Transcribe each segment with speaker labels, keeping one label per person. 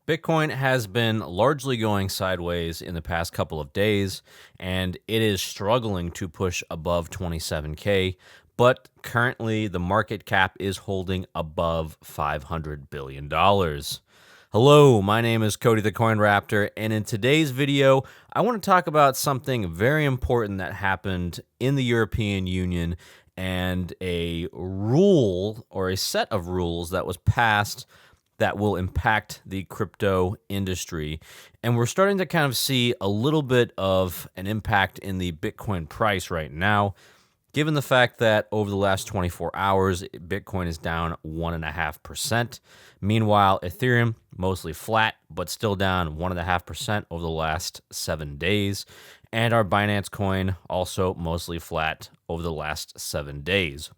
Speaker 1: Bitcoin has been largely going sideways in the past couple of days, and it is struggling to push above 27K, but currently the market cap is holding above $500 billion. Hello, my name is Cody the Coin Raptor, and in today's video, I want to talk about something very important that happened in the European Union and a rule or a set of rules that was passed that will impact the crypto industry. And we're starting to kind of see a little bit of an impact in the Bitcoin price right now, given the fact that over the last 24 hours, Bitcoin is down 1.5%. Meanwhile, Ethereum mostly flat, but still down 1.5% over the last 7 days. And our Binance coin also mostly flat over the last 7 days.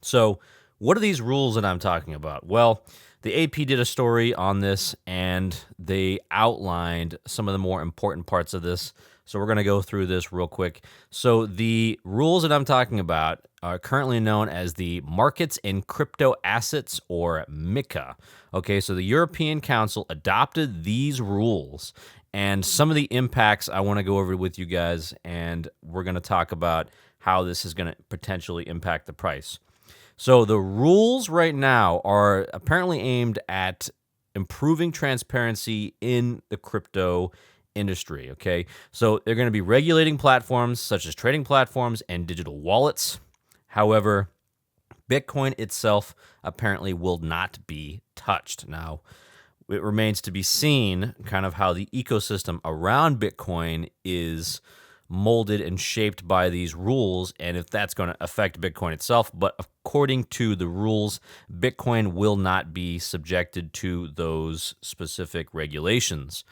Speaker 1: So what are these rules that I'm talking about? Well, the AP did a story on this, and they outlined some of the more important parts of this. So we're going to go through this real quick. So the rules that I'm talking about are currently known as the Markets in Crypto Assets, or MiCA. Okay, so the European Council adopted these rules, and some of the impacts I want to go over with you guys, and we're going to talk about how this is going to potentially impact the price. So the rules right now are apparently aimed at improving transparency in the crypto industry, okay? So they're going to be regulating platforms such as trading platforms and digital wallets. However, Bitcoin itself apparently will not be touched. Now, it remains to be seen kind of how the ecosystem around Bitcoin is molded and shaped by these rules, and if that's going to affect Bitcoin itself. But according to the rules, Bitcoin will not be subjected to those specific regulations.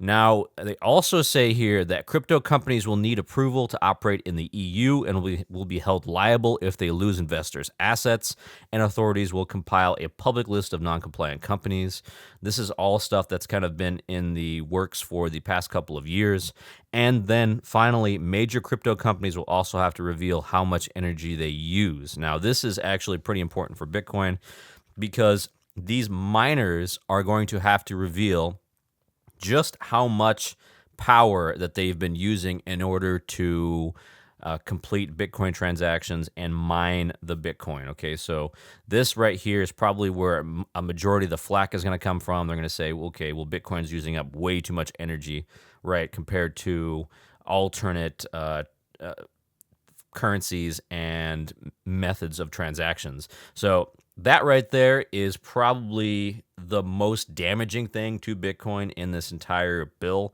Speaker 1: Now, they also say here that crypto companies will need approval to operate in the EU and will be held liable if they lose investors' assets, and authorities will compile a public list of non-compliant companies. This is all stuff that's kind of been in the works for the past couple of years. And then finally, major crypto companies will also have to reveal how much energy they use. Now, this is actually pretty important for Bitcoin because these miners are going to have to reveal just how much power that they've been using in order to complete Bitcoin transactions and mine the Bitcoin. Okay, so this right here is probably where a majority of the flack is going to come from. They're going to say, okay, well, Bitcoin's using up way too much energy, right, compared to alternate currencies and methods of transactions. So that right there is probably the most damaging thing to Bitcoin in this entire bill,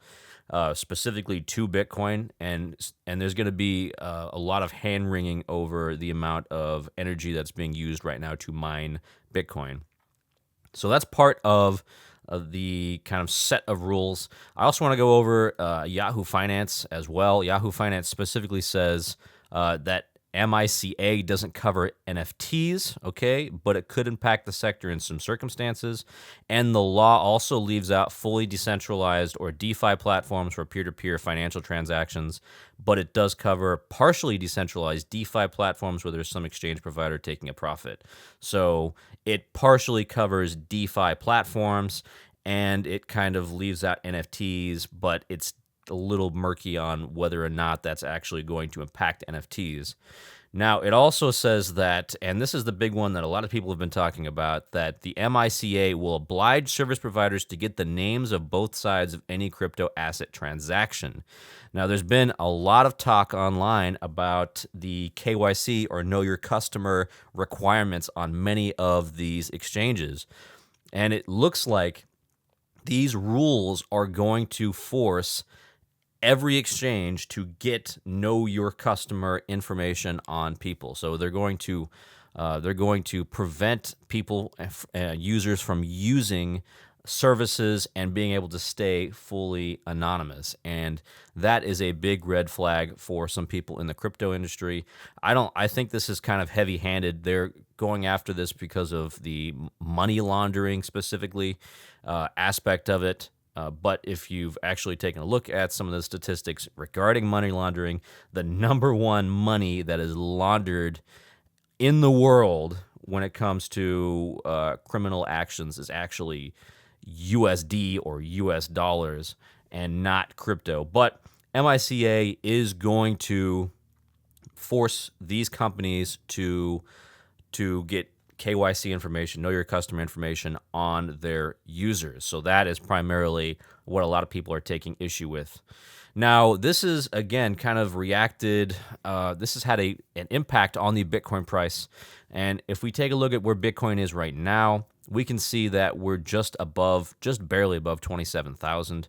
Speaker 1: specifically to Bitcoin. And there's going to be a lot of hand-wringing over the amount of energy that's being used right now to mine Bitcoin. So that's part of the kind of set of rules. I also want to go over Yahoo Finance as well. Yahoo Finance specifically says that MiCA doesn't cover NFTs, okay, but it could impact the sector in some circumstances. And the law also leaves out fully decentralized or DeFi platforms for peer-to-peer financial transactions, but it does cover partially decentralized DeFi platforms where there's some exchange provider taking a profit. So it partially covers DeFi platforms, and it kind of leaves out NFTs, but it's a little murky on whether or not that's actually going to impact NFTs. Now, it also says that, and this is the big one that a lot of people have been talking about, that the MiCA will oblige service providers to get the names of both sides of any crypto asset transaction. Now, there's been a lot of talk online about the KYC, or Know Your Customer, requirements on many of these exchanges. And it looks like these rules are going to force every exchange to get Know Your Customer information on people. So they're going to prevent people, users, from using services and being able to stay fully anonymous. And that is a big red flag for some people in the crypto industry. I think this is kind of heavy-handed. They're going after this because of the money laundering specifically aspect of it. But if you've actually taken a look at some of the statistics regarding money laundering, the number one money that is laundered in the world when it comes to criminal actions is actually USD or US dollars and not crypto. But MICA is going to force these companies to get KYC information, know your customer information on their users. So that is primarily what a lot of people are taking issue with. Now, this is, again, kind of reacted. This has had an impact on the Bitcoin price. And if we take a look at where Bitcoin is right now, we can see that we're just barely above 27,000.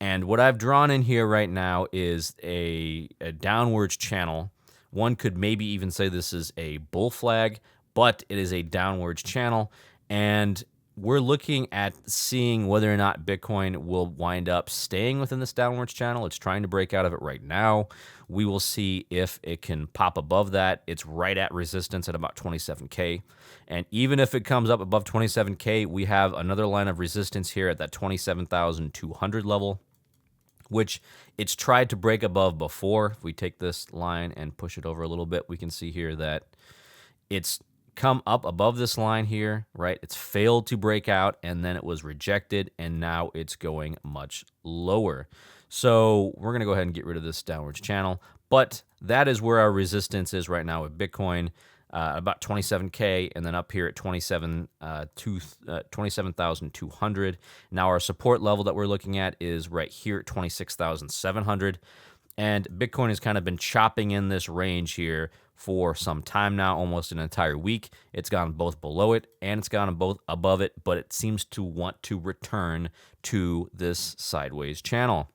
Speaker 1: And what I've drawn in here right now is a downwards channel. One could maybe even say this is a bull flag, but it is a downwards channel. And we're looking at seeing whether or not Bitcoin will wind up staying within this downwards channel. It's trying to break out of it right now. We will see if it can pop above that. It's right at resistance at about 27K. And even if it comes up above 27K, we have another line of resistance here at that 27,200 level, which it's tried to break above before. If we take this line and push it over a little bit, we can see here that it's come up above this line here, right? It's failed to break out, and then it was rejected, and now it's going much lower. So we're going to go ahead and get rid of this downwards channel, but that is where our resistance is right now with Bitcoin, about 27K, and then up here at 27,200. Now our support level that we're looking at is right here at 26,700. And Bitcoin has kind of been chopping in this range here for some time now, almost an entire week. It's gone both below it and it's gone both above it, but it seems to want to return to this sideways channel.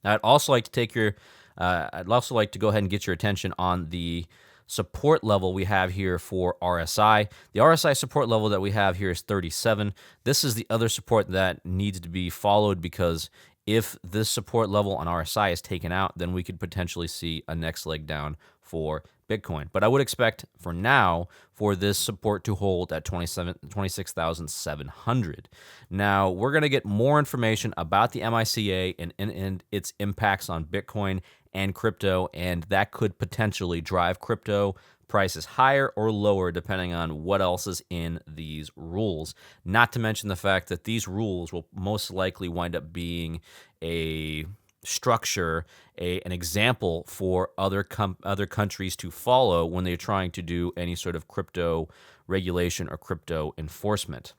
Speaker 1: I'd also like to go ahead and get your attention on the support level we have here for RSI. The RSI support level that we have here is 37. This is the other support that needs to be followed, because if this support level on RSI is taken out, then we could potentially see a next leg down for Bitcoin. But I would expect for now for this support to hold at 26,700. Now, we're going to get more information about the MICA and its impacts on Bitcoin and crypto, and that could potentially drive crypto prices higher or lower depending on what else is in these rules. Not to mention the fact that these rules will most likely wind up being a structure, an example for other countries to follow when they're trying to do any sort of crypto regulation or crypto enforcement.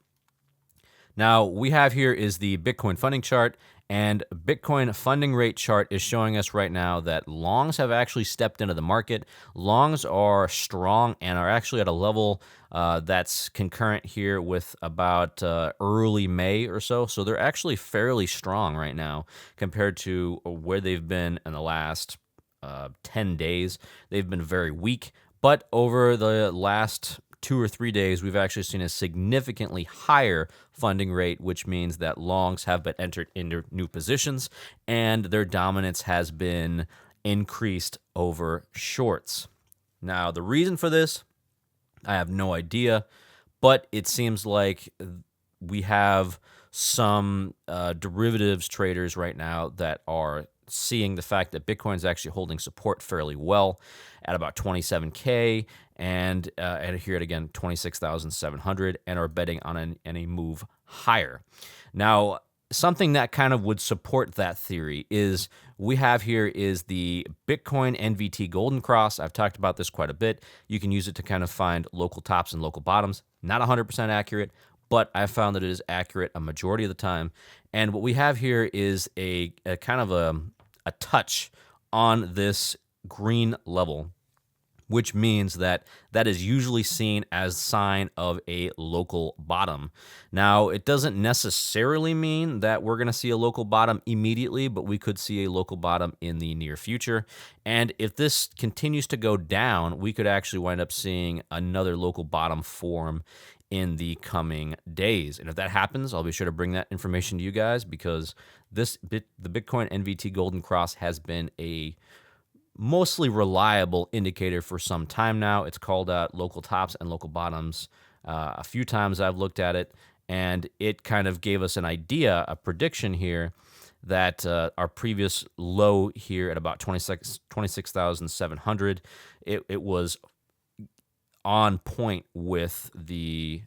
Speaker 1: Now, we have here is the Bitcoin funding chart, and Bitcoin funding rate chart is showing us right now that longs have actually stepped into the market. Longs are strong and are actually at a level that's concurrent here with about early May or so. So they're actually fairly strong right now compared to where they've been in the last 10 days. They've been very weak, but over the last 2 or 3 days, we've actually seen a significantly higher funding rate, which means that longs have been entered into new positions and their dominance has been increased over shorts. Now, the reason for this, I have no idea, but it seems like we have some derivatives traders right now that are seeing the fact that Bitcoin is actually holding support fairly well at about 27K and here at again 26,700, and are betting on any move higher. Now, something that kind of would support that theory is we have here is the Bitcoin NVT Golden Cross. I've talked about this quite a bit. You can use it to kind of find local tops and local bottoms. Not 100% accurate, but I found that it is accurate a majority of the time. And what we have here is a kind of a touch on this green level, which means that is usually seen as a sign of a local bottom. Now, it doesn't necessarily mean that we're going to see a local bottom immediately, but we could see a local bottom in the near future. And if this continues to go down, we could actually wind up seeing another local bottom form in the coming days. And if that happens, I'll be sure to bring that information to you guys, because the Bitcoin NVT Golden Cross has been a mostly reliable indicator for some time now. It's called out local tops and local bottoms a few times I've looked at it, and it kind of gave us an idea, a prediction here, that our previous low here at about 26,700, it was on point with the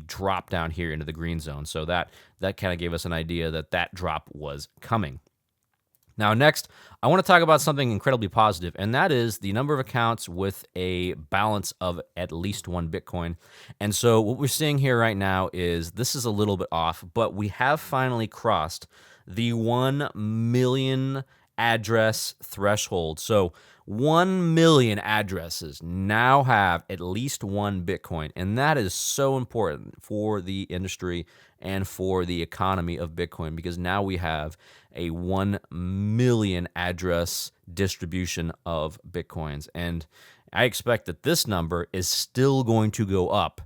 Speaker 1: drop down here into the green zone. So that kind of gave us an idea that that drop was coming. Now, next, I want to talk about something incredibly positive, and that is the number of accounts with a balance of at least one Bitcoin. And so what we're seeing here right now is this is a little bit off, but we have finally crossed the 1 million address threshold. So 1 million addresses now have at least one Bitcoin, and that is so important for the industry and for the economy of Bitcoin, because now we have a 1 million address distribution of Bitcoins. And I expect that this number is still going to go up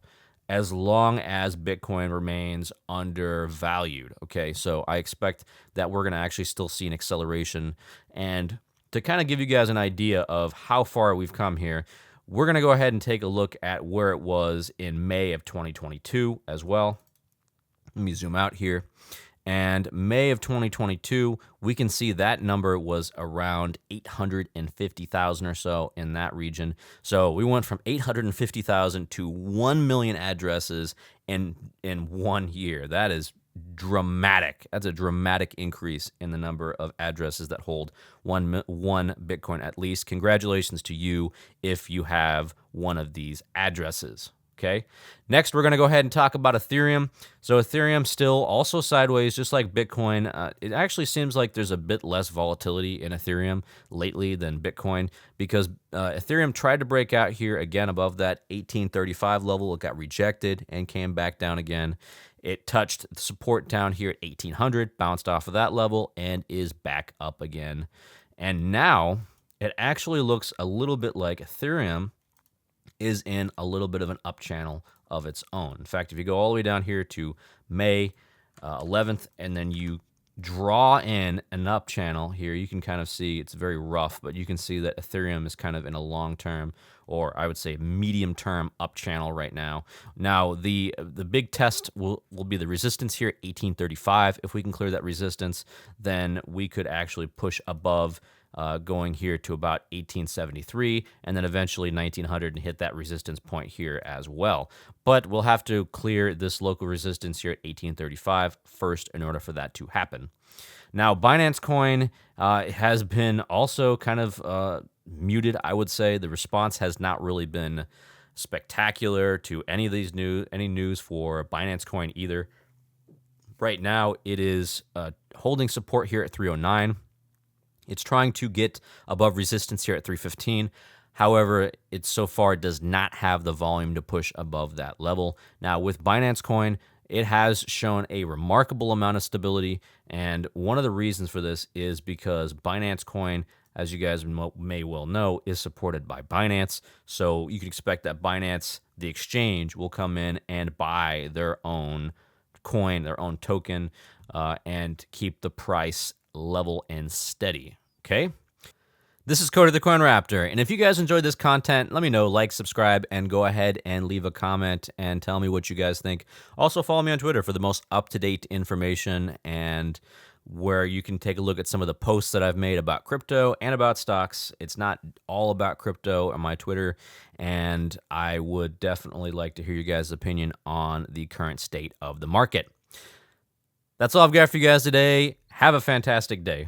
Speaker 1: as long as Bitcoin remains undervalued. Okay, so I expect that we're going to actually still see an acceleration. And to kind of give you guys an idea of how far we've come here, we're going to go ahead and take a look at where it was in May of 2022 as well. Let me zoom out here. And May of 2022, we can see that number was around 850,000 or so in that region. So we went from 850,000 to 1 million addresses in 1 year. That is dramatic. That's a dramatic increase in the number of addresses that hold one Bitcoin at least. Congratulations to you if you have one of these addresses. Okay. Next, we're going to go ahead and talk about Ethereum. So Ethereum still also sideways, just like Bitcoin. It actually seems like there's a bit less volatility in Ethereum lately than Bitcoin, because Ethereum tried to break out here again above that 1835 level. It got rejected and came back down again. It touched support down here at 1800, bounced off of that level, and is back up again. And now it actually looks a little bit like Ethereum is in a little bit of an up channel of its own. In fact, if you go all the way down here to May 11th, and then you draw in an up channel here, you can kind of see it's very rough, but you can see that Ethereum is kind of in a long-term, or I would say medium-term up channel right now. Now, the big test will be the resistance here at 1835. If we can clear that resistance, then we could actually push above going here to about 1873, and then eventually 1900 and hit that resistance point here as well. But we'll have to clear this local resistance here at 1835 first in order for that to happen. Now, Binance Coin has been also kind of muted, I would say. The response has not really been spectacular to any of these news for Binance Coin either. Right now, it is holding support here at 309. It's trying to get above resistance here at 315. However, it so far does not have the volume to push above that level. Now, with Binance Coin, it has shown a remarkable amount of stability, and one of the reasons for this is because Binance Coin, as you guys may well know, is supported by Binance. So you can expect that Binance, the exchange, will come in and buy their own coin, their own token, and keep the price level and steady. Okay? This is Cody the Coin Raptor, and if you guys enjoyed this content, let me know, like, subscribe, and go ahead and leave a comment and tell me what you guys think. Also, follow me on Twitter for the most up-to-date information and where you can take a look at some of the posts that I've made about crypto and about stocks. It's not all about crypto on my Twitter, and I would definitely like to hear you guys' opinion on the current state of the market. That's all I've got for you guys today. Have a fantastic day.